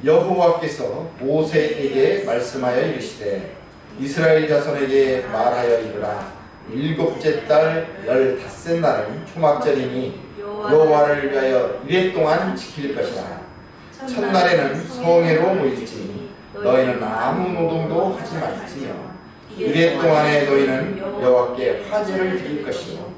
여호와께서 모세에게 말씀하여 이르시되 이스라엘 자손에게 말하여 이르라. 일곱째 달 15째 날은 초막절이니 여호와를 위하여 이레 동안 지킬 것이라. 첫날에는 성회로 모일지니 너희는 아무 노동도 하지 말지며 이레 동안에 너희는 여호와께 화제를 드릴 것이요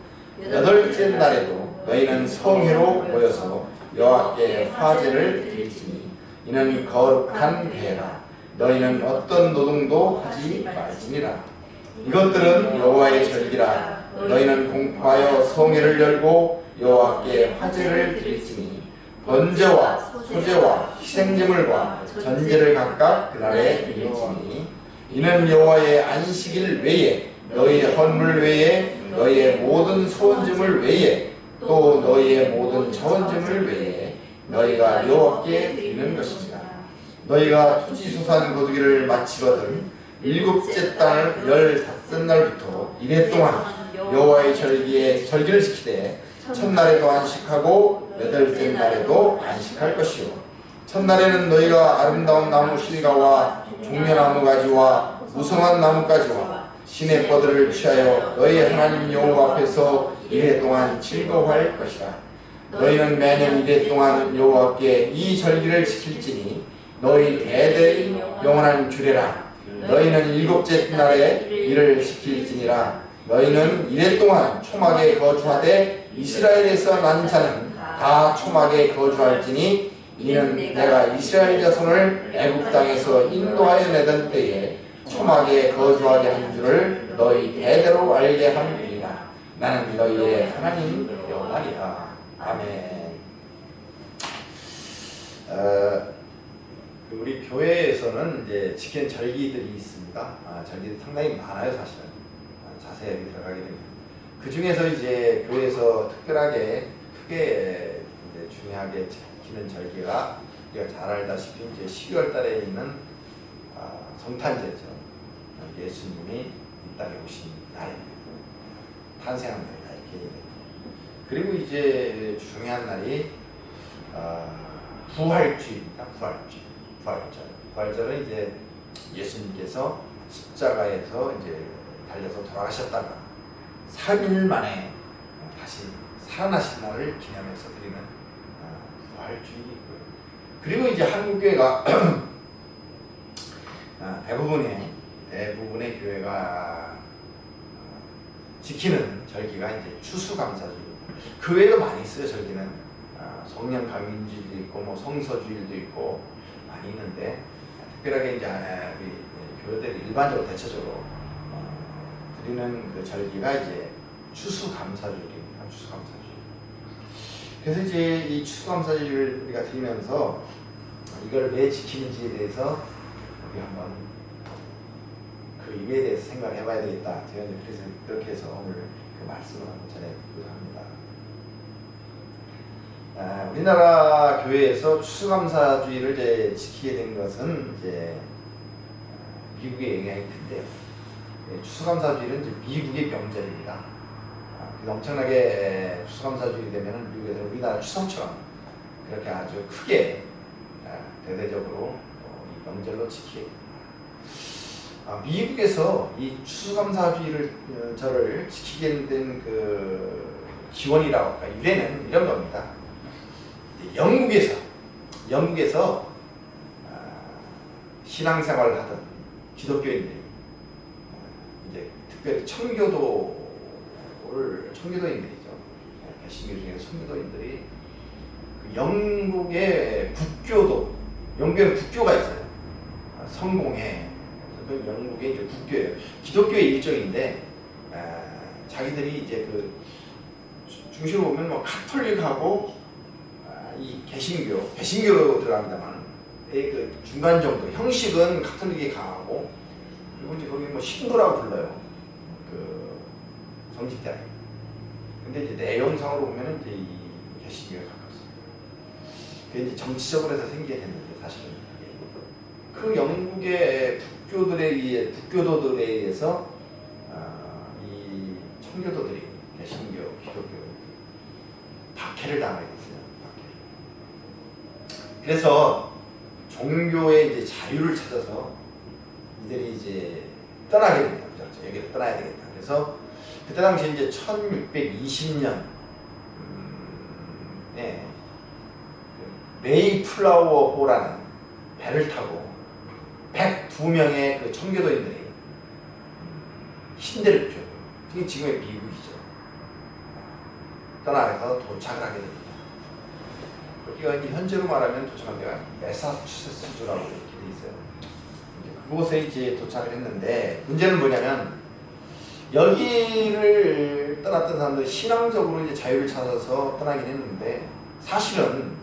여덟째 날에도 너희는 성회로 모여서 여호와께 화제를 드릴지니 이는 거룩한 대회라. 너희는 어떤 노동도 하지 말지니라. 이것들은 여호와의 절기라. 너희는 공포하여 성회를 열고 여호와께 화제를 드릴지니 번제와 소제와 희생제물과 전제를 각각 그날에 드릴지니 이는 여호와의 안식일 외에 너희의 헌물 외에 너희의 모든 소원제물 외에 또 너희의 모든 자원제물 외에 너희가 여호와께 드리는 것입니다. 너희가 토지소산 거두기를 마치거든 일곱째 달 15날부터 이레 동안 여호와의 절기를 지키되 첫날에도 안식하고 여덟째 날에도 안식할 것이요 첫날에는 너희가 아름다운 나무 실과와 종려나무 가지와 무성한 나무가지와 시내 뻗들을 취하여 너희 하나님 여호와 앞에서 이레 동안 즐거워할 것이다. 너희는 매년 이레 동안 여호와께 이 절기를 지킬지니 너희 대대의 영원한 규례라. 너희는 일곱째 날에 이를 지킬지니라. 너희는 이레 동안 초막에 거주하되 이스라엘에서 난 자는 다 초막에 거주할지니 이는 내가 이스라엘 자손을 애굽 땅에서 인도하여 내던 때에 초막에 거주하게 한 줄을 너희 대대로 알게 함이니라. 나는 너희의 하나님 여호와니라. 아멘. 우리 교회에서는 이제 지키는 절기들이 있습니다. 절기들이 상당히 많아요, 사실은. 자세히 들어가게 되면. 그 중에서 이제 교회에서 특별하게 크게 이제 중요하게 지키는 절기가 우리가 잘 알다시피 이제 12월 달에 있는 성탄제죠. 예수님이 이 땅에 오신 날, 탄생한 날이다 이렇게 얘기해요. 그리고 이제 중요한 날이 부활주입니다. 부활절은 이제 예수님께서 십자가에서 이제 달려서 돌아가셨다가 3일 만에 다시 살아나신 날을 기념해서 드리는 부활주의이고요. 그리고 이제 한국교회가 대부분의 교회가 지키는 절기가 이제 추수감사주의입니다. 그 외에도 많이 있어요. 절기는 성령 강림주일도 있고 뭐 성서주일도 있고 많이 있는데 특별하게 이제 우리 교회들이 일반적으로 대체적으로 드리는 그 절기가 이제 추수감사주일입니다. 추수감사주일. 그래서 이제 이 추수감사주일을 우리가 드리면서 이걸 왜 지키는지에 대해서 우리 한번 그 의미에 대해서 생각을 해봐야 되겠다. 제가 이제 그래서 그렇게 해서 오늘 그 말씀을 한번 전해드리고자 합니다. 우리나라 교회에서 추수감사주의를 이제 지키게 된 것은 이제 미국의 영향이 큰데요. 추수감사주의는 이제 미국의 명절입니다. 그래서 엄청나게 추수감사주의 되면은 미국에서는 우리나라 추석처럼 그렇게 아주 크게 대대적으로 이 명절로 지키게 됩니다. 미국에서 이 추수감사주의를 저를 지키게 된 그 기원이라고 할까 유래는 이런 겁니다. 영국에서 신앙생활을 하던 기독교인들이 이제 특별히 청교도인들이죠. 개신교 중에서 청교도인들이 그 영국의 영국에는 국교가 있어요. 성공회. 영국의 이제 국교예요. 기독교의 일종인데 자기들이 이제 그 중심으로 보면 뭐 카톨릭하고 이 개신교로 들어갑니다만 그 중간 정도 형식은 카톨릭이 강하고 그리고 이제 거기 뭐 신도라고 불러요. 그 정직자리. 근데 이제 내용상으로 보면은 이제 이 개신교에 가깝습니다. 그게 이제 정치적으로 해서 생기게 됐는데 사실은 그 영국의 국교도들에 의해서 이 청교도들이 개신교, 기독교 박해를 당하게 됐어요. 그래서 종교의 이제 자유를 찾아서 이들이 이제 떠나게 됩니다. 여기를 떠나야 되겠다. 그래서 그때 당시 이제 1620년 메이플라워호라는 배를 타고 102명의 그 청교도인들이 신대륙죠. 이게 지금의 미국이죠. 떠나서 도착을 하게 됩니다. 여기가 이제 현재로 말하면 도착한 데가 매사추세츠주라고 이렇게 돼 있어요. 그곳에 이제 도착을 했는데 문제는 뭐냐면 여기를 떠났던 사람들이 신앙적으로 이제 자유를 찾아서 떠나긴 했는데 사실은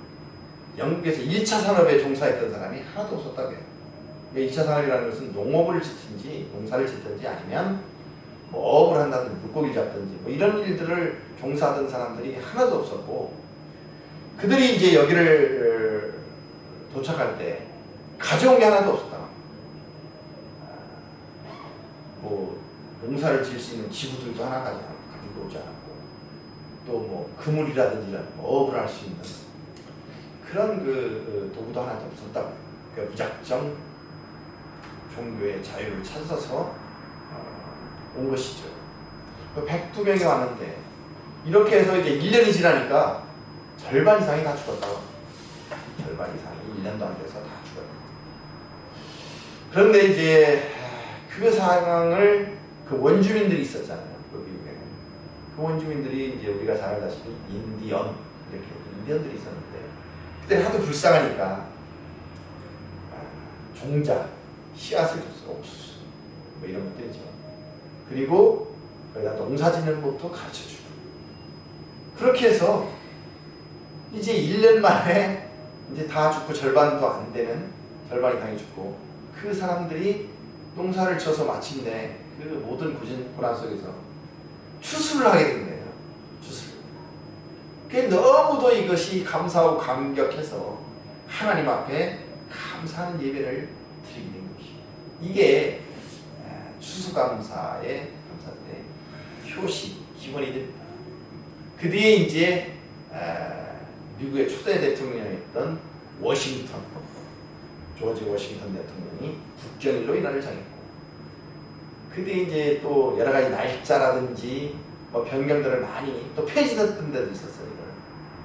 영국에서 1차 산업에 종사했던 사람이 하나도 없었다고요. 2차 산업이라는 것은 농업을 짓든지 농사를 짓든지 아니면 뭐 업을 한다든지 물고기를 잡든지 뭐 이런 일들을 종사하던 사람들이 하나도 없었고 그들이 이제 여기를 도착할 때 가져온 게 하나도 없었다. 뭐 농사를 지을 수 있는 기구들도 하나 가지고 오지 않았고 또 뭐 그물이라든지 업을 할 수 있는 그런 그 도구도 하나도 없었다고. 그러니까 무작정 종교의 자유를 찾아서 온 것이죠. 102명이 왔는데 이렇게 해서 이제 1년이 지나니까 절반 이상이 다 죽었다고. 절반 이상이 1년도 안 돼서 다 죽었다. 그런데 이제 그 상황을 그 원주민들이 있었잖아요. 그 미국에는. 그 원주민들이 이제 우리가 잘 알다시피 인디언 이렇게 인디언들이 있었는데 그때 하도 불쌍하니까 종자, 씨앗을 줬어. 옥수수 뭐 이런 것들이죠. 그리고 거기다 농사 짓는 것도 가르쳐주고 그렇게 해서 이제 1년 만에 이제 다 죽고 절반도 안 되는 절반 이상이 죽고 그 사람들이 농사를 쳐서 마침내 그 모든 고난 속에서 추수를 하게 된 거예요. 추수를. 그게 너무도 이것이 감사하고 감격해서 하나님 앞에 감사하는 예배를 드리게 된 것이 이게 추수감사의 감사들의 효시 기본이 됩니다. 그 뒤에 이제 미국의 초대 대통령이었던 워싱턴 조지 워싱턴 대통령이 국경일로 이날을 정했고 그 뒤에 이제 또 여러 가지 날짜라든지 뭐 변경들을 많이 또 폐지됐던 데도 있었어요.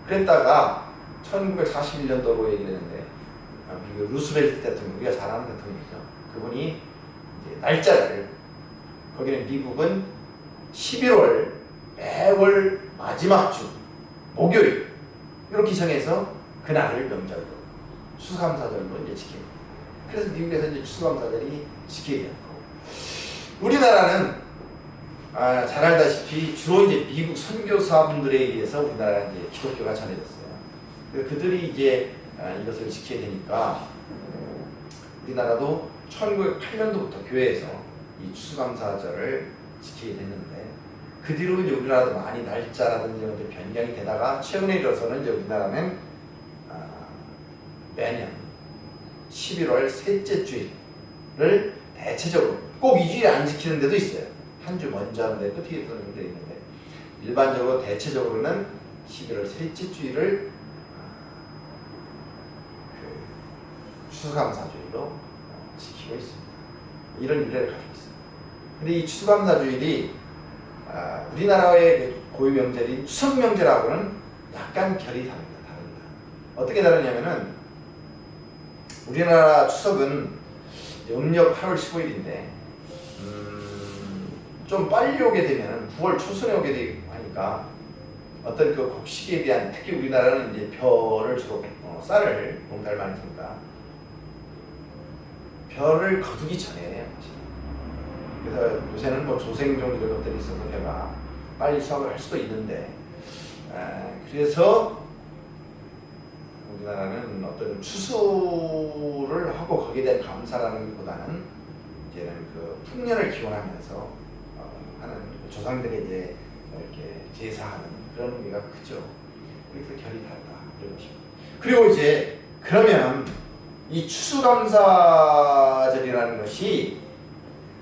그랬다가 1941년도로 얘기했는데 미국 루스벨트 대통령 우리가 잘 아는 대통령이죠. 그분이 이제 날짜를 거기는 미국은 11월 매월 마지막 주 목요일 이렇게 정해서 그날을 명절로 추수감사절로 이제 지켜요. 그래서 미국에서 이제 추수감사절이 지켜야 되고 우리나라는 잘 알다시피 주로 이제 미국 선교사분들에 의해서 우리나라 이제 기독교가 전해졌어요. 그들이 이제 이것을 지켜야 되니까 우리나라도 1908년도부터 교회에서 이 추수감사절을 지켜야 됐는데 그 뒤로 이제 우리나라도 많이 날짜라든지 이런 데 변경이 되다가 최근에 들어서는 이제 우리나라는 매년 11월 셋째 주일을 대체적으로 꼭 이 주일에 안 지키는 데도 있어요. 한 주 먼저 하는 데도 뒤에 서는 데 있는데 일반적으로 대체적으로는 11월 셋째 주일을 추수감사주일로 지키고 있습니다. 이런 일례를 가지고 있습니다. 근데 이 추수감사주일이 우리나라의 고유 명절인 추석 명절하고는 약간 결이 다릅니다. 어떻게 다르냐면은 우리나라 추석은 음력 8월 15일인데 좀 빨리 오게 되면 9월 초순에 오게 되고 하니까 어떤 그 곡식에 대한 특히 우리나라는 이제 벼를 주로 쌀을 농사를 많이 쓰니까 벼를 거두기 전에 그래서 요새는 뭐 조생종 이런 것들이 있어서 벼가 빨리 수확을 할 수도 있는데 그래서 우리나라는 어떤 추수를 하고 거기에 대한 감사라는 것보다는 이제는 그 풍년을 기원하면서 하는 조상들에게 이제 이렇게 제사하는 그런 의미가 크죠. 그래서 결이 다르다 이런 것입니다. 그리고 이제 그러면 이 추수감사절이라는 것이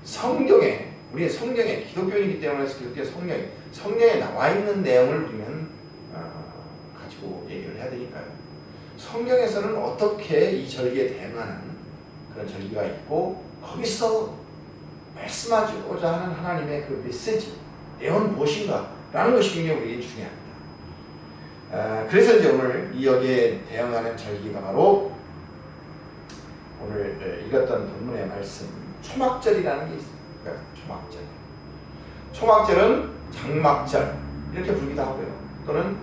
성경에 우리의 성경에 기독교인이기 때문에 기독교의 성경에 나와 있는 내용을 우리는 가지고 얘기를 해야 되니까요. 성경에서는 어떻게 이 절기에 대응하는 그런 절기가 있고 거기서 말씀하고자 하는 하나님의 그 메시지, 내용은 무엇인가 라는 것이 굉장히 우리에게 중요합니다. 그래서 이제 오늘 이 여기에 대응하는 절기가 바로 오늘 읽었던 본문의 말씀 초막절이라는 게 있습니다. 초막절. 초막절은 장막절 이렇게 부르기도 하고요. 또는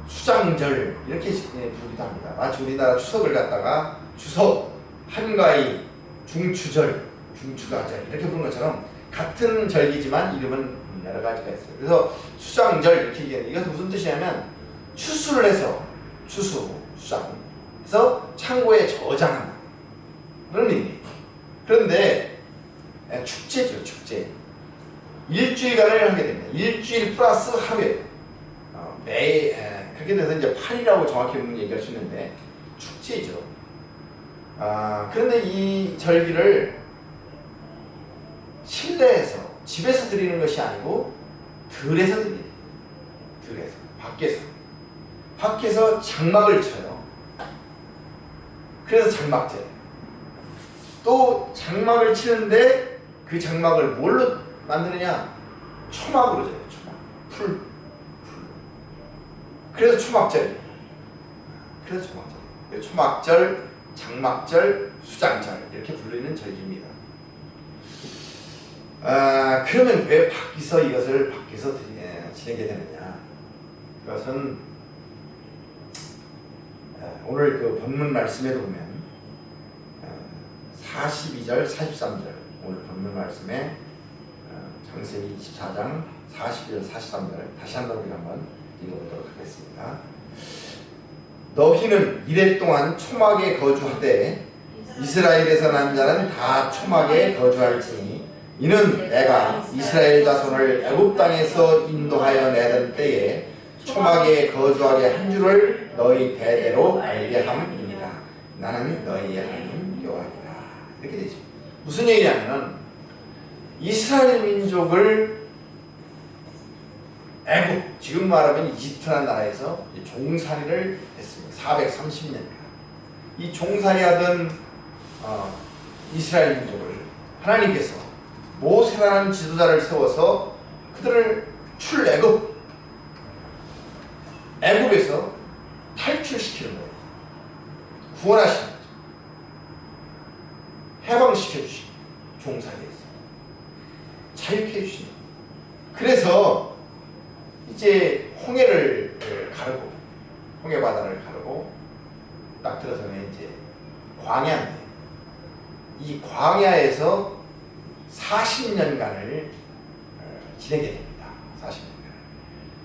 수장절 이렇게 부르기도 합니다. 마치 우리나라 추석을 갖다가 추석, 한가위, 중추절, 중추가절 이렇게 부르는 것처럼 같은 절기지만 이름은 여러 가지가 있어요. 그래서 수장절 이렇게 얘기해요. 이것은 무슨 뜻이냐면 추수를 해서 수장 해서 창고에 저장하는 그런 의미. 그런데 축제죠, 축제. 일주일간을 하게 됩니다. 일주일 플러스 하루에 그렇게 돼서 이제 8이라고 정확히 얘기할 수 있는데 축제죠. 그런데 이 절기를 실내에서 집에서 드리는 것이 아니고 들에서 드립니다. 들에서 밖에서 장막을 쳐요. 그래서 장막절. 또 장막을 치는데 그 장막을 뭘로 만드느냐? 초막으로 져요. 초막. 그래서 초막절. 초막절, 장막절, 수장절 이렇게 불리는 절기입니다. 그러면 왜 밖에서 이것을 지내게 되느냐? 그것은 오늘 그 본문 말씀에도 보면 42절, 43절 오늘 본문 말씀에 창세기 24장 42절, 43절 다시 한번 우리 한번 읽어보도록 하겠습니다. 너희는 이래 동안 초막에 거주하되 이스라엘에서 난 자는 다 초막에 거주할지니 이는 내가 이스라엘 자손을 애굽 땅에서 인도하여 내던 때에 초막에 거주하게 한 줄을 너희 대대로 알게 함이니라. 나는 너희의 하나님 여호와니라. 이렇게 되죠. 무슨 얘기냐면 이스라엘 민족을 애굽, 지금 말하면 이집트라는 나라에서 종살이를 했습니다. 430년. 이 종살이하던 이스라엘 민족을 하나님께서 모세라는 지도자를 세워서 그들을 애굽에서 탈출시키는 거예요. 구원하시는 거죠. 해방시켜주시고 종살이에서 자유케 해주시는 거예요. 그래서 이제 홍해를 가르고 홍해바다를 가르고 딱 들어서면 이제 광야인데 이 광야에서 40년간을 지내게 됩니다. 40년간.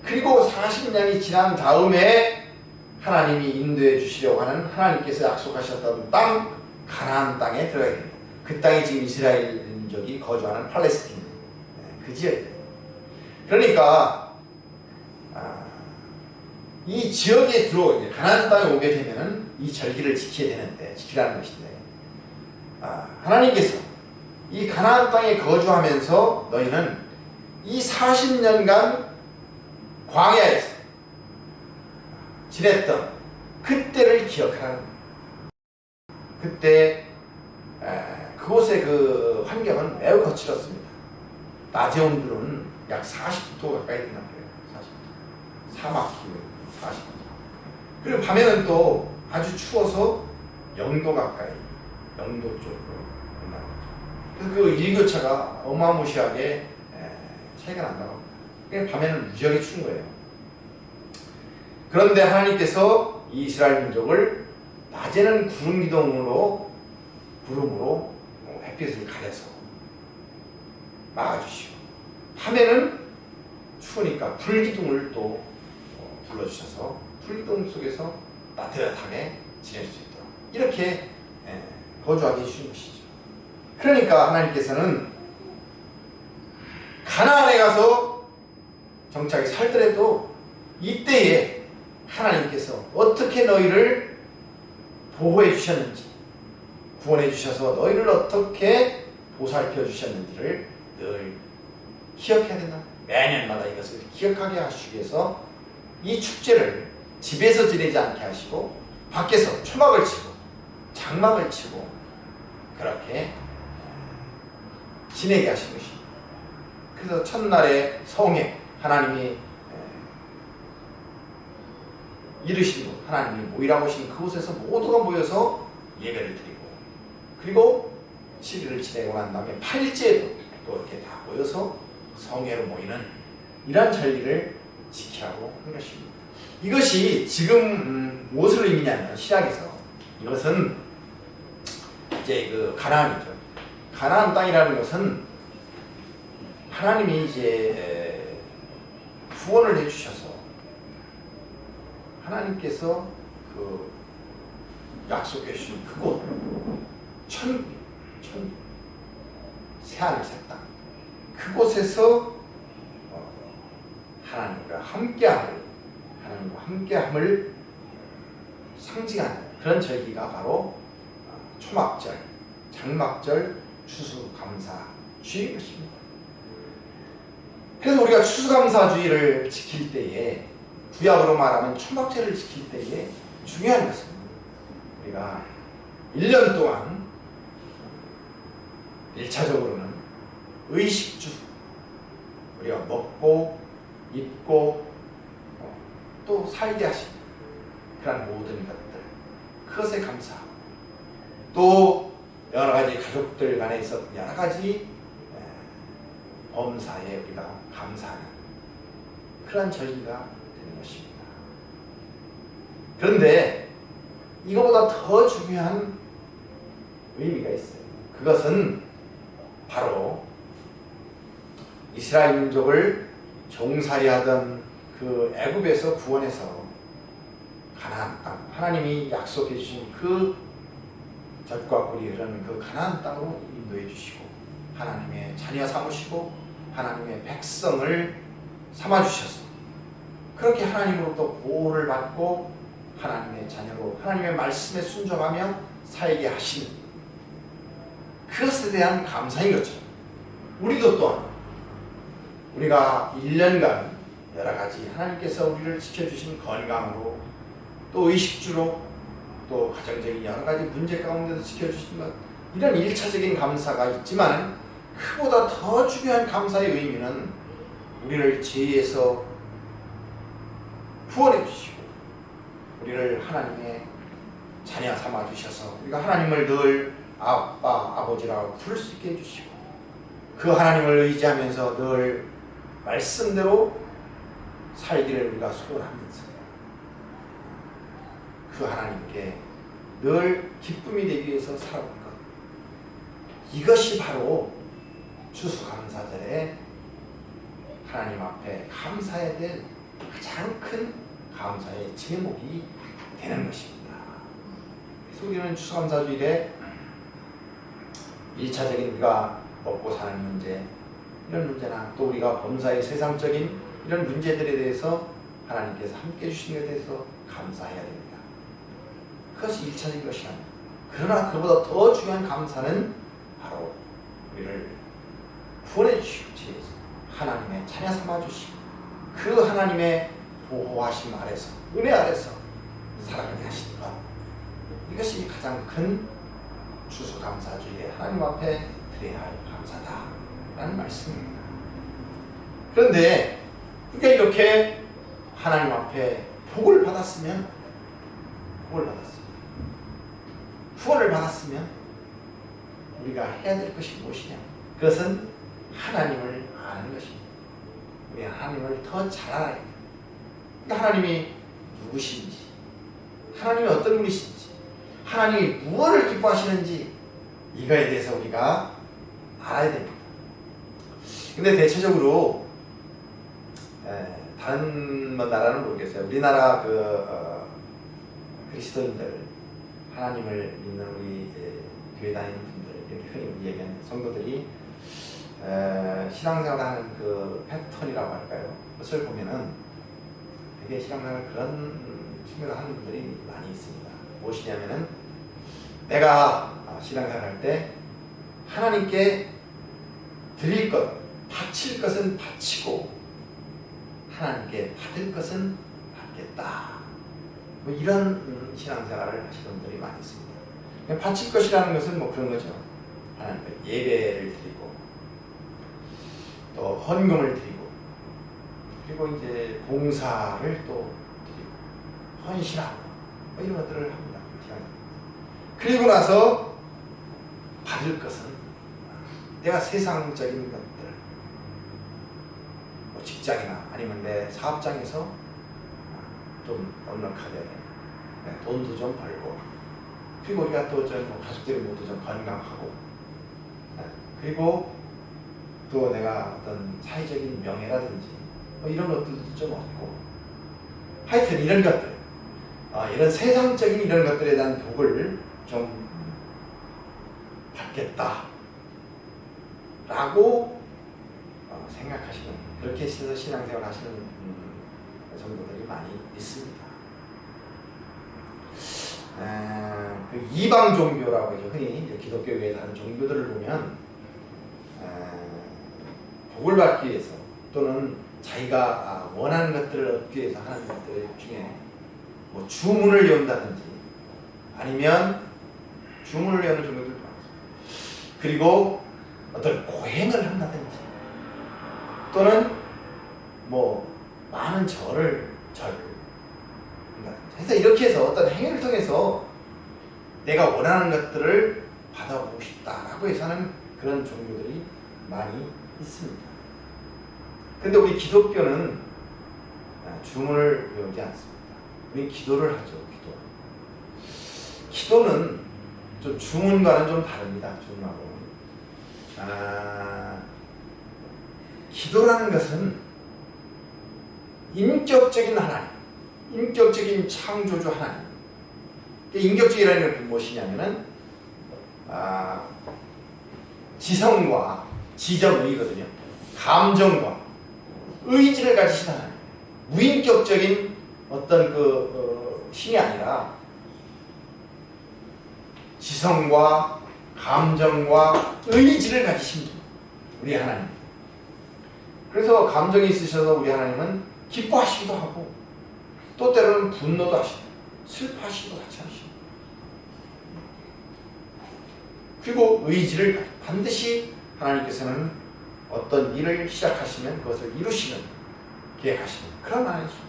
그리고 40년이 지난 다음에 하나님이 인도해 주시려고 하는 하나님께서 약속하셨던 땅 가나안 땅에 들어가게 됩니다. 그 땅이 지금 이스라엘 민족이 거주하는 팔레스틴 그 지역이에요. 그러니까 이 지역에 가나안 땅에 오게 되면은 이 절기를 지키라는 것인데 하나님께서 이 가나안 땅에 거주하면서 너희는 이 40년간 광야에서 지냈던 그때를 기억하라는 거예요. 그때 그곳의 그 환경은 매우 거칠었습니다. 낮에 온도는 약 40도 가까이 된단 말이에요. 40도. 사막 기후 40도. 그리고 밤에는 또 아주 추워서 0도 가까이, 0도 쪽으로 온다는 거죠. 그래서 그 일교차가 어마무시하게 차이가 난다고 합니다. 그러니까 밤에는 무지하게 추운 거예요. 그런데 하나님께서 이 이스라엘 민족을 낮에는 구름으로 햇빛을 가려서 막아주시고 밤에는 추우니까 불기둥을 또 불러주셔서 불기둥 속에서 따뜻하게 지낼 수 있도록 이렇게 거주하게 해주신 것이죠. 그러니까 하나님께서는 가나안에 가서 정착이 살더라도 이때에 하나님께서 어떻게 너희를 보호해 주셨는지 구원해 주셔서 너희를 어떻게 보살펴 주셨는지를 늘 기억해야 된다. 매년마다 이것을 기억하게 하시기 위해서 이 축제를 집에서 지내지 않게 하시고 밖에서 초막을 치고 장막을 치고 그렇게 지내게 하신 것입니다. 그래서 첫날에 성에 하나님이 이르신 곳, 하나님이 모이라고 하신 그곳에서 모두가 모여서 예배를 드리고, 그리고 7일을 지내고 난 다음에 8일째에도 또 이렇게 다 모여서 성회로 모이는 이러한 전리를 지키라고 한 것입니다. 이것이 지금 무엇을 의미냐면, 신약에서 이것은 이제 그 가나안이죠. 가나안 땅이라는 것은 하나님이 이제 구원을 해주셔서 하나님께서 그 약속해 주신 그곳, 새하늘 새 땅, 그곳에서 하나님과 함께함을 상징하는 그런 절기가 바로 초막절, 장막절, 추수감사주일인 것입니다. 그래서 우리가 추수감사주일을 지킬 때에, 구약으로 말하면 초막절을 지킬 때에 중요한 것은 우리가 1년 동안 1차적으로는 의식주, 우리가 먹고 입고 또 살게 하신 그런 모든 것들, 그것에 감사하고, 또 여러 가지 가족들 간에 있어 여러 가지 범사에 우리가 감사하는 그런 절기가 되는 것입니다. 그런데 이거보다 더 중요한 의미가 있어요. 그것은 바로 이스라엘 민족을 종살이하던 그 애굽에서 구원해서 가나안 땅, 하나님이 약속해 주신 그 젖과 꿀이 흐르는 그 가나안 땅으로 인도해 주시고, 하나님의 자녀 삼으시고 하나님의 백성을 삼아 주셔서 그렇게 하나님으로부터 보호를 받고 하나님의 자녀로 하나님의 말씀에 순종하며 살게 하신 그것에 대한 감사인 것처럼, 우리도 또한 우리가 1년간 여러 가지 하나님께서 우리를 지켜주신 건강으로, 또 의식주로, 또 가정적인 여러 가지 문제 가운데서 지켜주신 것, 이런 1차적인 감사가 있지만, 그보다 더 중요한 감사의 의미는 우리를 죄에서 구원해 주시고 우리를 하나님의 자녀 삼아 주셔서 우리가 하나님을 늘 아빠, 아버지라고 부를 수 있게 해주시고, 그 하나님을 의지하면서 늘 말씀대로 살기를 우리가 소원하면서 그 하나님께 늘 기쁨이 되기 위해서 살아온 것, 이것이 바로 추수감사절에 하나님 앞에 감사해야 될 가장 큰 감사의 제목이 되는 것입니다. 그래서 우리는 추수감사주일에 1차적인 우리가 먹고 사는 문제, 이런 문제나 또 우리가 범사의 세상적인 이런 문제들에 대해서 하나님께서 함께 해주신 것에 대해서 감사해야 됩니다. 그것이 1차적인 것이 아닙니다. 그러나 그보다 더 중요한 감사는 바로 우리를 구원해 주시고 죄에서 하나님의 자녀 삼아 주시고 그 하나님의 보호하심 아래서, 은혜 아래서 살아가게 하시는 것, 이것이 가장 큰 추수감사주일에 하나님 앞에 드려야 할 감사다라는 말씀입니다. 그런데 우리가 이렇게 하나님 앞에 복을 받았으면, 구원을 받았으면 우리가 해야 될 것이 무엇이냐? 그것은 하나님을 아는 것입니다. 우리 하나님을 더 잘 알아야 됩니다. 하나님이 누구신지, 하나님이 어떤 분이신지, 하나님이 무엇을 기뻐하시는지, 이거에 대해서 우리가 알아야 됩니다. 근데 대체적으로 다른 나라는 모르겠어요. 우리나라 그리스도인들, 하나님을 믿는 우리 교회 다니는 분들, 이렇게 흔히 얘기하는 성도들이 신앙생활하는 그 패턴이라고 할까요? 그것을 보면은 되게 신앙생활 그런 측면을 하는 분들이 많이 있습니다. 무엇이냐면은 내가 신앙생활 할 때 하나님께 드릴 것, 바칠 것은 바치고 하나님께 받을 것은 받겠다, 뭐 이런 신앙생활을 하시는 분들이 많이 있습니다. 바칠 것이라는 것은 뭐 그런 거죠. 하나님께 예배를 드리고 또 헌금을 드리고 그리고 이제 봉사를 또 드리고 헌신하고 뭐 이런 것들을 합니다. 그리고 나서 받을 것은 내가 세상적인 것들 뭐 직장이나 아니면 내 사업장에서 좀 넉넉하게 돈도 좀 벌고 그리고 우리가 또 좀 가족들이 모두 좀 건강하고 그리고 또 내가 어떤 사회적인 명예라든지 뭐 이런 것들도 좀 얻고 하여튼 이런 것들 이런 세상적인 이런 것들에 대한 복을 좀 받겠다 라고 생각하시는 그렇게 해서 신앙생활 하시는 성도들이 많이 있습니다. 그 이방 종교라고 하죠. 흔히 이제 기독교 외에 다른 종교들을 보면 복을 받기 위해서 또는 자기가 원하는 것들을 얻기 위해서 하는 것들 중에 뭐 주문을 외운다든지 아니면 주문을 외우는 종교들도 많습니다. 그리고 어떤 고행을 한다든지 또는 뭐 많은 절을 해서 이렇게 해서 어떤 행위를 통해서 내가 원하는 것들을 받아보고 싶다라고 해서 하는 그런 종교들이 많이 있습니다. 근데 우리 기독교는 주문을 외우지 않습니다. 우리 기도를 하죠. 기도는 좀 주문과는 좀 다릅니다. 주문하고 기도라는 것은 인격적인 하나님, 인격적인 창조주 하나님. 인격적이라는 것은 무엇이냐면은 지성과 지정의거든요. 감정과 의지를 가지신 하나님. 무인격적인 어떤 신이 아니라 지성과 감정과 의지를 가지신 우리 하나님. 그래서 감정이 있으셔서 우리 하나님은 기뻐하시기도 하고 또 때로는 분노도 하시고 슬퍼하시기도 하시고 그리고 의지를 반드시 하나님께서는 어떤 일을 시작하시면 그것을 이루시는 계획하시는 그런 하나님이십니다.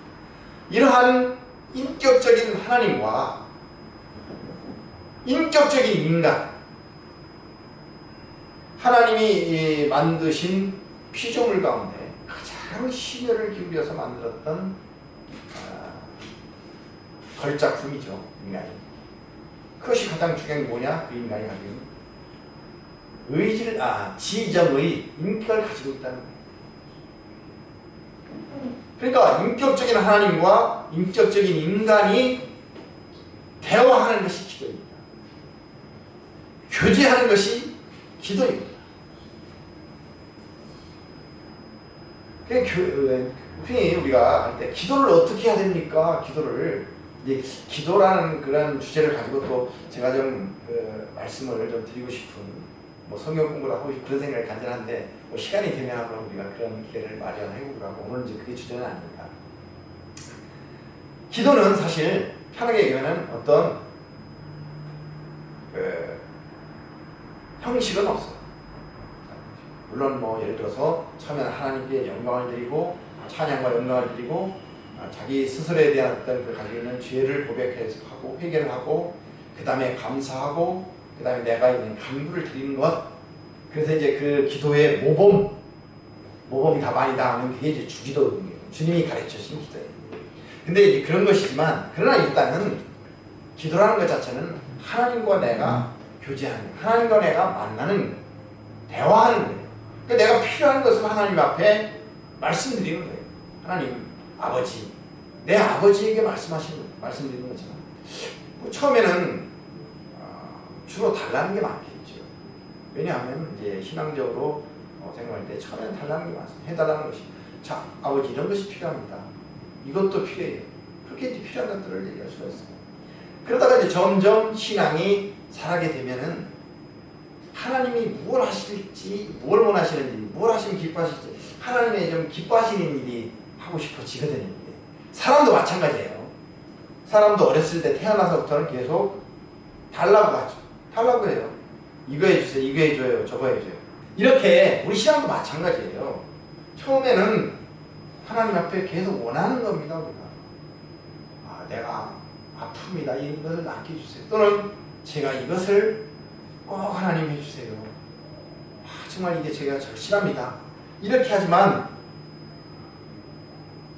이러한 인격적인 하나님과 인격적인 인간 하나님이 만드신 피조물 가운데 가장 심혈을 기울여서 만들었던 걸작품이죠. 인간이. 그것이 가장 중요한 게 뭐냐? 그 인간이 가지고 있는 의지를 지정의 인격을 가지고 있다는 거예요. 그러니까 인격적인 하나님과 인격적인 인간이 대화하는 것이 기도입니다. 교제하는 것이 기도입니다. 흔히 우리가 할 때 기도를 어떻게 해야 됩니까? 기도라는 그런 주제를 가지고 또 제가 좀 말씀을 좀 드리고 싶은 뭐 성경 공부를 하고 싶은 그런 생각이 간절한데 뭐 시간이 되면 한번 우리가 그런 기회를 마련해 보라고 오늘 이제 그게 주제는 아닙니다. 기도는 사실 편하게 얘기하면 어떤 형식은 없어요. 물론 뭐 예를 들어서 처음에는 하나님께 영광을 드리고 찬양과 영광을 드리고 자기 스스로에 대한 어떤 그 가지고 있는 죄를 고백해서 하고 회개를 하고 그 다음에 감사하고 그 다음에 내가 있는 간구를 드리는 것 그래서 이제 그 기도의 모범이 다반이다 하면 그게 이제 주기도예요. 주님이 가르쳐주신 기도예요. 근데 이제 그런 것이지만 그러나 일단은 기도라는 것 자체는 하나님과 내가 교제하는 하나님과 내가 만나는 대화하는 거예요. 그러니까 내가 필요한 것을 하나님 앞에 말씀드리는 거예요. 하나님 아버지 내 아버지에게 말씀드리는 거지만 뭐 처음에는 주로 달라는 게 많겠죠. 왜냐하면 이제 신앙적으로 생각할 때 처음에는 달라는 게 많습니다. 해달라는 것이 자 아버지 이런 것이 필요합니다. 이것도 필요해요. 그렇게 이제 필요한 것들을 얘기할 수가 있습니다. 그러다가 이제 점점 신앙이 자라게 되면은 하나님이 무엇을 하실지, 뭘 원하시는지, 뭘 하시면 기뻐하실지 하나님의 좀 기뻐하시는 일이 하고 싶어지거든요. 사람도 마찬가지예요. 사람도 어렸을 때 태어나서부터는 계속 달라고 하죠. 달라고 해요. 이거 해주세요. 이거 해줘요. 저거 해줘요. 이렇게 우리 신앙도 마찬가지예요. 처음에는 하나님 앞에 계속 원하는 겁니다. 우리가. 내가 아픕니다. 이것을 낫게 해주세요. 또는 제가 이것을 꼭 하나님 해주세요. 정말 이게 제가 절실합니다. 이렇게 하지만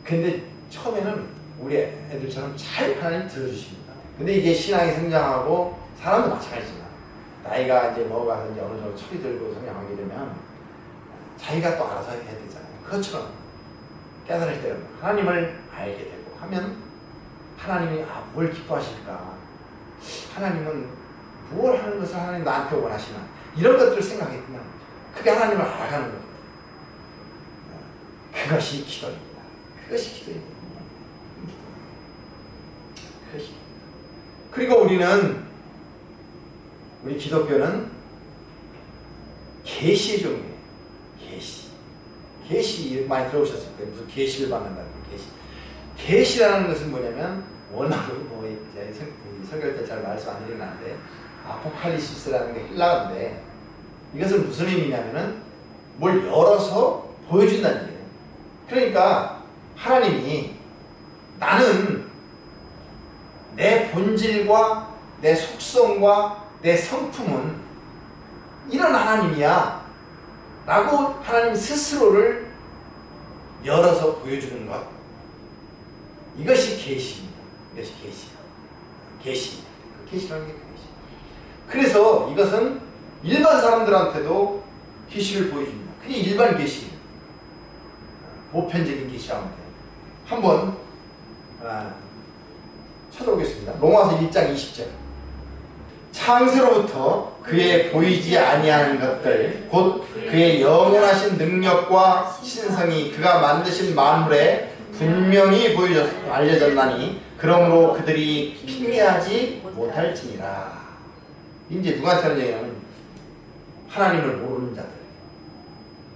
근데 처음에는 우리 애들처럼 잘 하나님 들어주십니다. 근데 이게 신앙이 성장하고 사람도 마찬가지지만 나이가 이제 먹어가서 이제 어느 정도 철이 들고 성장하게 되면 자기가 또 알아서 해야 되잖아요. 그것처럼 깨달을 때는 하나님을 알게 되고 하면 하나님이 뭘 기뻐하실까? 하나님은 무엇 하는 것을 하나님 나한테 원하시나? 이런 것들을 생각했으면 그게 하나님을 알아가는 겁니다. 그것이 기도입니다. 그것이 기도입니다. 그것이. 그리고 우리 기독교는 계시의 종이에요. 계시 많이 들어오셨을 거예요. 무슨 계시를 받는다는 계시. 계시라는 것은 뭐냐면 원어로 이제 설교 때 잘 말씀 안 드리는데 아포칼리시스라는 게 헬라어인데 이것은 무슨 의미냐면은 뭘 열어서 보여준다는 얘기예요. 그러니까 하나님이 나는 내 본질과 내 속성과 내 성품은 이런 하나님이야 라고 하나님 스스로를 열어서 보여주는 것, 이것이 계시입니다. 이것이 계시. 계시라는 게 계시. 그래서 이것은 일반 사람들한테도 계시를 보여줍니다. 그게 일반 계시, 보편적인 계시라고 합니다. 한번 찾아오겠습니다. 로마서 1장 20절. 창세로부터 그의 보이지 아니하는 것들 곧 그의 영원하신 능력과 신성이 그가 만드신 만물에 분명히 알려졌나니 그러므로 그들이 핑계하지 못할지니라. 이제 누구한테 하는 얘기냐면 하나님을 모르는 자들,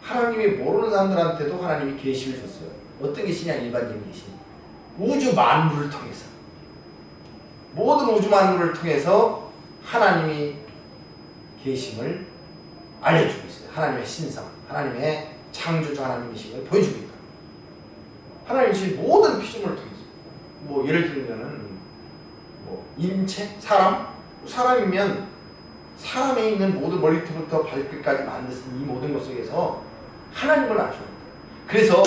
하나님이 모르는 사람들한테도 하나님이 계시를 줬어요. 어떤 계시냐? 일반적인 계시. 우주 만물을 통해서, 모든 우주 만물을 통해서 하나님이 계심을 알려주고 있어요. 하나님의 신성, 하나님의 창조주 하나님이심을 보여주고 있다. 하나님이 모든 피조물을 통해서, 뭐 예를 들면은 뭐 인체, 사람이면 사람에 있는 모든 머리부터 발끝까지 만드신 이 모든 것 속에서 하나님을 알죠. 그래서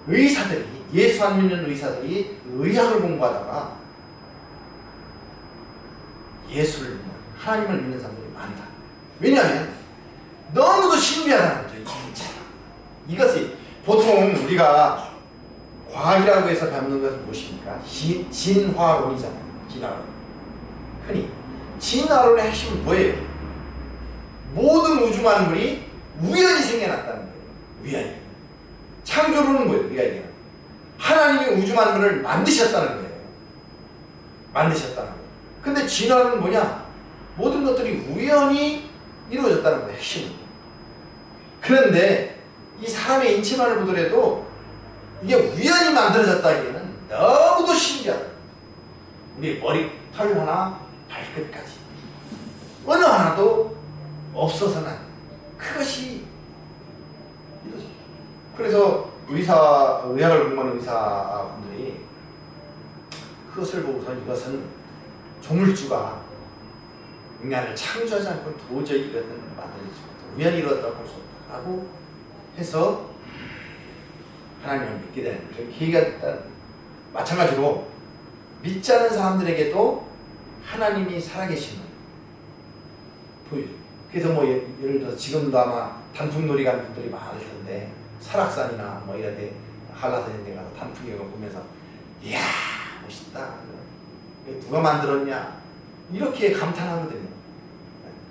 의사들이, 예수 안 믿는 의사들이 의학을 공부하다가 예수를 믿는, 하나님을 믿는 사람들이 많다. 왜냐하면 너무도 신비하다는 거죠. 이것이 보통 우리가 과학이라고 해서 배우는 것은 무엇입니까? 진화론이잖아요. 진화론. 흔히 진화론의 핵심은 뭐예요? 모든 우주 만물이 우연히 생겨났다는 거예요. 우연히. 창조론은 뭐예요? 우리가 얘기하는 하나님이 우주 만물을 만드셨다는 거예요. 만드셨다는 거예요. 근데 진화론은 뭐냐? 모든 것들이 우연히 이루어졌다는 거예요. 핵심은. 그런데 이 사람의 인체만을 보더라도 이게 우연히 만들어졌다기에는 너무도 신기하다. 우리 머리털 하나 발끝까지 어느 하나도 없어서는 그것이 이루어졌다. 그래서 의학을 공부하는 의사분들이 그것을 보고서 이것은 조물주가 인간을 창조하지 않고 도저히 이것은 만들어지지 못하고 우연히 이루어졌다고 볼 수 없다고 해서 하나님을 믿게 되는 계기가 마찬가지로 믿지 않는 사람들에게도 하나님이 살아계심을 보여줘요. 그래서 뭐 예를 들어서 지금도 아마 단풍놀이 가는 분들이 많을 텐데 설악산이나 뭐 이런 데 한라산 이런 데 가서 단풍 이런 거 보면서 이야 멋있다, 누가 만들었냐 이렇게 감탄하거든요.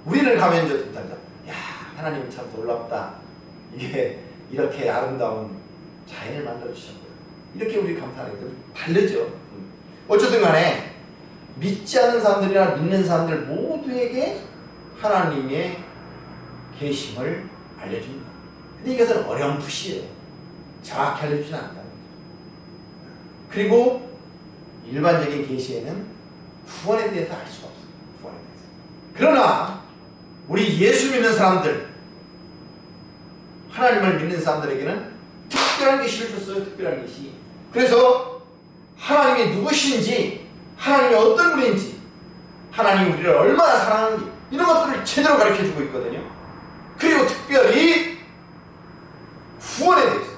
우리는 가면 이제 야 하나님은 참 놀랍다, 이게 이렇게 아름다운 자연을 만들어주셨고요. 이렇게 우리 감탄하게 되면 다르죠. 어쨌든 간에 믿지 않는 사람들이나 믿는 사람들 모두에게 하나님의 계심을 알려줍니다. 근데 이것은 어렴풋이에요. 정확히 알려주진 않는다는 거죠. 그리고 일반적인 계시에는 구원에 대해서 알 수가 없어요. 구원에 대해서. 그러나 우리 예수 믿는 사람들, 하나님을 믿는 사람들에게는 특별한 계시를 줬어요. 특별한 계시. 그래서 하나님이 누구신지, 하나님이 어떤 분인지, 하나님이 우리를 얼마나 사랑하는지 이런 것들을 제대로 가르쳐주고 있거든요. 그리고 특별히 구원에 대해서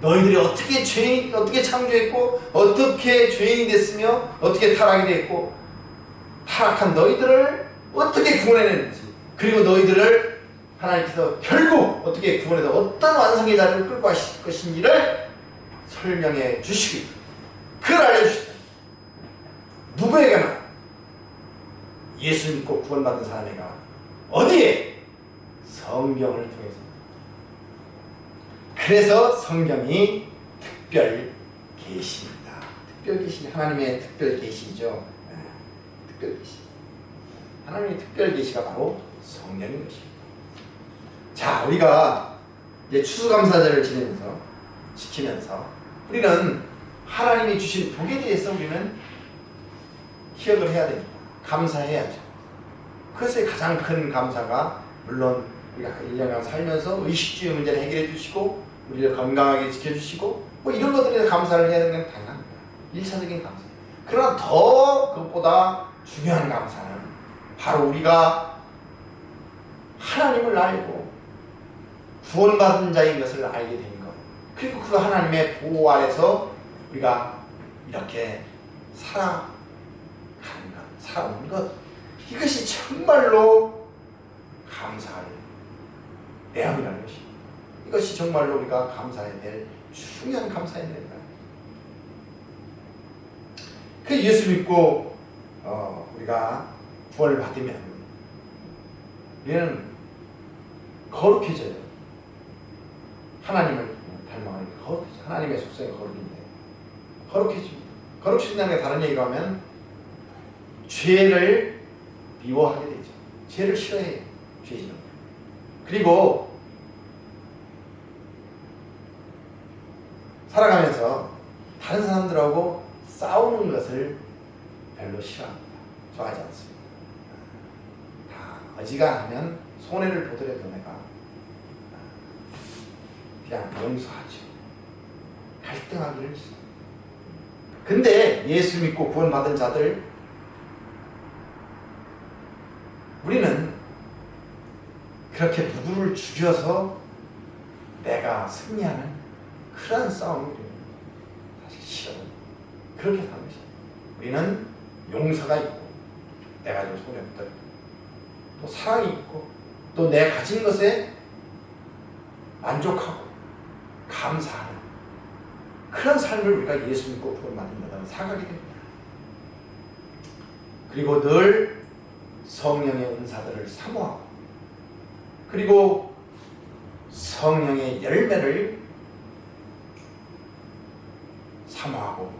너희들이 어떻게 창조했고 어떻게 죄인이 됐으며 어떻게 타락이 됐고 타락한 너희들을 어떻게 구원해냈는지, 그리고 너희들을 하나님께서 결국 어떻게 구원해서 어떤 완성의 자리를 끌고 가실 것인지를 설명해 주시고 그걸 알려주시다. 누구에게나 예수 믿고 구원받은 사람에게 어디에? 성경을 통해서. 그래서 성경이 특별 계시입니다. 특별 계시, 하나님의 특별 계시죠. 특별 계시. 하나님의 특별 계시가 바로 성경인 것입니다. 자, 우리가 이제 추수감사절을 지키면서 우리는 하나님이 주신 복에 대해서 우리는 기억을 해야 됩니다. 감사해야죠. 그것의 가장 큰 감사가 물론 우리가 1년간 살면서 의식주의 문제를 해결해 주시고 우리를 건강하게 지켜주시고 뭐 이런 것들에 대해서 감사를 해야 되는 건 당연합니다. 1차적인 감사. 그러나 더 그것보다 중요한 감사는 바로 우리가 하나님을 알고 구원받은 자인 것을 알게 되는 것, 그리고 그 하나님의 보호 아래서 우리가 이렇게 살아가는 것, 살아오는 것, 이것이 정말로 감사할 내용이라는 것입니다. 이것이 정말로 우리가 감사해야 될 중요한 감사의 내용입니다. 그 예수 믿고 우리가 구원을 받으면 우리는 거룩해져요. 하나님을 닮아가니까 거룩해져. 하나님의 속성이 거룩인데 거룩해집니다. 거룩해진다는 게 다른 얘기로 하면 죄를 미워하게 되죠. 죄를 싫어해요. 죄지는. 그리고 살아가면서 다른 사람들하고 싸우는 것을 별로 싫어합니다. 좋아하지 않습니다. 다 어지간하면 손해를 보더라도 내가 그냥 용서하죠. 갈등하기를 싫어합니다. 근데 예수 믿고 구원받은 자들, 우리는 그렇게 누구를 죽여서 내가 승리하는 그런 싸움을 사실 싫어요. 그렇게 사는 것이에요. 우리는 용서가 있고 내가 좀 손해보다 또 사랑이 있고 또 내 가진 것에 만족하고 감사하는 그런 삶을 우리가 예수 믿고 구원받는다는 생각이 됩니다. 그리고 늘 성령의 은사들을 사모하고 그리고 성령의 열매를 사모하고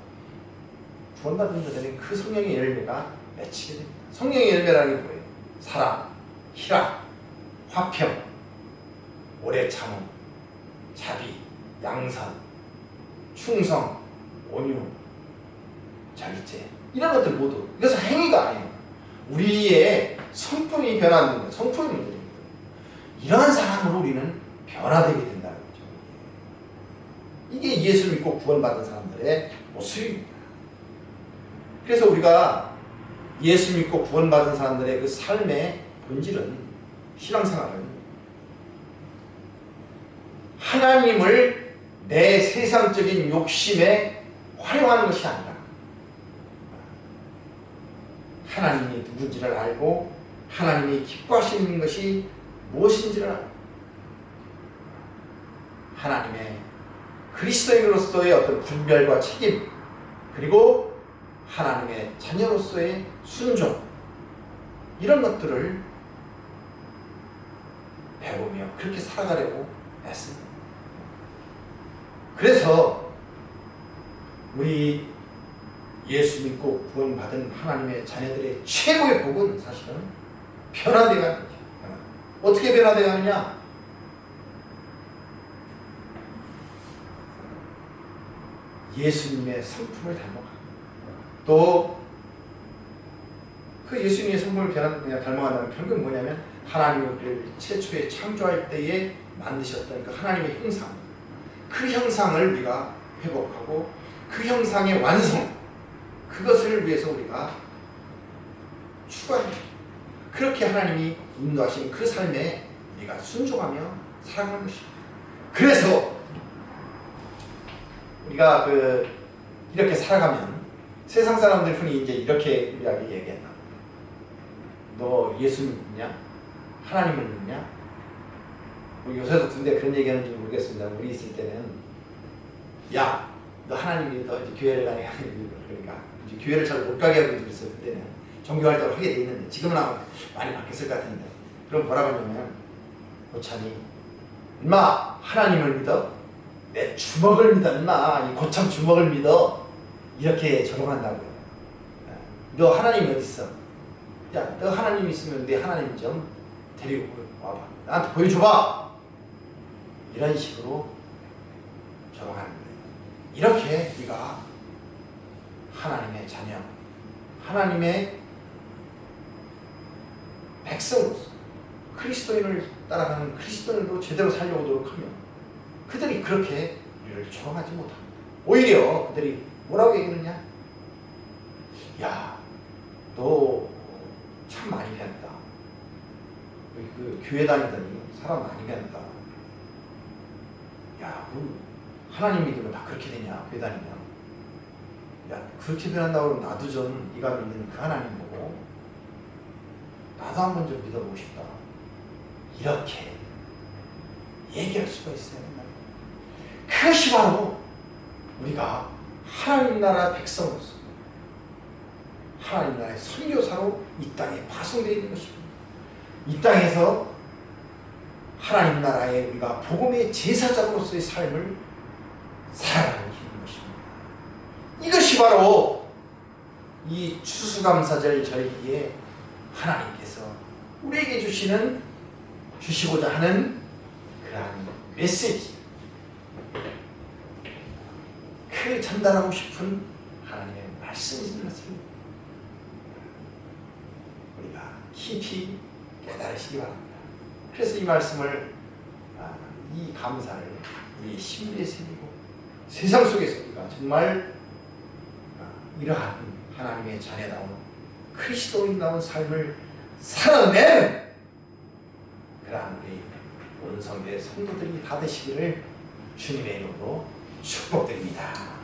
구원받은 자들은 그 성령의 열매가 맺히게 됩니다. 성령의 열매라는 게 뭐예요? 사랑, 희락, 화평, 오래 참음, 자비, 양선, 충성, 온유, 절제, 이런 것들 모두 이것은 행위가 아니에요. 우리의 성품이 변하는 거예요. 성품이 문제입니다. 이러한 사람으로 우리는 변화되게 된다는 거죠. 이게 예수 믿고 구원받은 사람들의 모습입니다. 그래서 우리가 예수 믿고 구원받은 사람들의 그 삶의 본질은, 신앙생활은 하나님을 내 세상적인 욕심에 활용하는 것이 아니라 하나님이 누군지를 알고 하나님이 기뻐하시는 것이 무엇인지를 알고 하나님의 그리스도인으로서의 어떤 분별과 책임, 그리고 하나님의 자녀로서의 순종, 이런 것들을 배우며 그렇게 살아가려고 했습니다. 그래서 우리 예수 믿고 구원받은 하나님의 자녀들의 최고의 복은 사실은 변화되어 가는 거죠. 어떻게 변화되어 가느냐? 예수님의 성품을 닮아가. 또 그 예수님의 성품을 닮아간다는 결국은 뭐냐면 하나님을 최초에 창조할 때에 만드셨던 그 하나님의 형상, 그 형상을 우리가 회복하고 그 형상의 완성, 그것을 위해서 우리가 추구합니다. 그렇게 하나님이 인도하신 그 삶에 우리가 순종하며 살아가는 것입니다. 그래서 우리가 이렇게 살아가면 세상 사람들 흔히 이제 이렇게 우리에게 얘기한다. 너 예수 믿냐? 하나님을 믿냐? 뭐 요새도 근데 그런 얘기하는지 모르겠습니다. 우리 있을 때는 야, 너 하나님 믿어? 이제 교회를 가냐? 그러니까 이제 교회를 잘 못 가게 하고 있었어요. 그때는 종교 활동을 하게 돼 있는데 지금은 아마 많이 바뀌었을 것 같은데. 그럼 뭐라고 하냐면 고참이 인마 하나님을 믿어? 내 주먹을 믿어 인마. 이 고참 주먹을 믿어. 이렇게 조롱한다고요. 너 하나님이 어디 있어? 야, 너 하나님 있으면 내 하나님 좀 데리고 와봐. 나한테 보여줘봐. 이런 식으로 조롱하는 거예요. 이렇게 우리가 하나님의 자녀, 하나님의 백성으로서 그리스도인을 따라가는 그리스도인으로 제대로 살려고 노력하면 그들이 그렇게 우리를 조롱하지 못합니다. 오히려 그들이 뭐라고 얘기하느냐? 야, 너 참 많이 변했다. 그 교회 다니더니 사람 많이 변했다. 야, 하나님 믿으면 다 그렇게 되냐? 교회 다니면. 야, 그렇게 변한다고 그러면 나도 좀 네가 믿는 그 하나님 보고 나도 한번 좀 믿어보고 싶다. 이렇게 얘기할 수가 있어요. 그것이 바로 우리가 하나님 나라 백성으로서 하나님 나라의 선교사로 이 땅에 파송되어 있는 것입니다. 이 땅에서 하나님 나라에 우리가 복음의 제사장으로서의 삶을 살아가는 길인 것입니다. 이것이 바로 이 추수감사절 절기에 하나님께서 우리에게 주시고자 하는 그러한 메시지, 그 전달하고 싶은 하나님의 말씀인 것입니다. 우리가 깊이 깨달으시기 바랍니다. 그래서 이 말씀을, 이 감사를 우리의 심리에 새기고 세상 속에서 우리가 정말 이러한 하나님의 자녀다운 그리스도인다운 삶을 살아내는 그러한 우리 온성교회 성도들이 다 되시기를 주님의 이름으로 축복드립니다.